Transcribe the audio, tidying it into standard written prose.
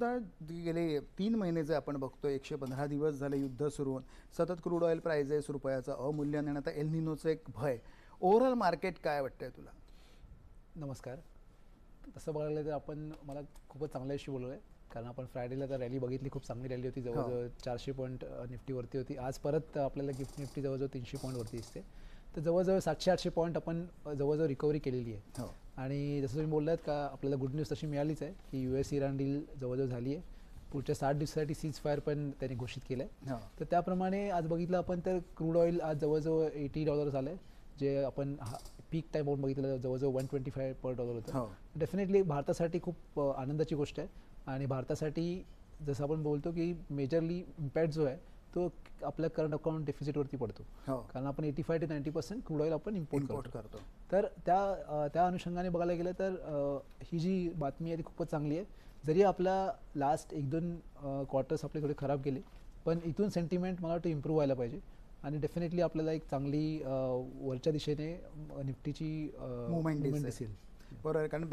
गेले 3 महिने जे आपण बघतोय 115 दिवस झाले युद्ध सुरू होऊन सतत क्रूड ऑइल प्राइजेस रुपयाचं अवमूल्यन आणि आता एल निनोचं एक भय ओव्हरऑल मार्केट काय वाटतंय तुला? नमस्कार. तसं बघायला गेलं तर आपण मला खूपच चांगल्या दिवशी बोललो आहे, कारण आपण फ्रायडेला तर रॅली बघितली, खूप चांगली रॅली होती. जवळजवळ 400 पॉईंट निफ्टीवरती होती. आज परत आपल्याला गिफ्ट निफ्टी जवळजवळ 300 पॉईंटवरती दिसते. तर जवळजवळ 700-800 पॉईंट आपण जवळजवळ रिकव्हरी केलेली आहे. आणि जसं तुम्ही बोललात का, आपल्याला गुड न्यूज तशी मिळालीच आहे की US इराण डील जवळजवळ झाली आहे. पुढच्या 60 दिवसासाठी सीज फायर पण त्यांनी घोषित केलं आहे. तर त्याप्रमाणे आज बघितलं आपण तर क्रूड ऑइल आज जवळजवळ $80 आलं आहे, जे आपण पीक टाईम आऊट बघितलं जवळजवळ $125 पर डॉलर होतं. डेफिनेटली भारतासाठी खूप आनंदाची गोष्ट आहे. आणि भारतासाठी जसं आपण बोलतो की मेजरली इम्पॅक्ट जो आहे तो आपल्या करंट अकाउंट डेफिसिटवरती पडतो, कारण आपण 85 ते 90% क्रूड ऑइल आपण इम्पोर्ट करतो. तर त्या अनुषंगाने बघायला गेलं तर ही जी बातमी आहे ती खूपच चांगली आहे. जरी आपला लास्ट 1-2 क्वार्टर्स आपले थोडे खराब गेले, पण इथून सेंटिमेंट मला वाटतं इम्प्रूव्ह व्हायला पाहिजे. आणि डेफिनेटली आपल्याला एक चांगली वरच्या दिशेने निफ्टीची मुवमेंट दिसेल. बरोबर, कारण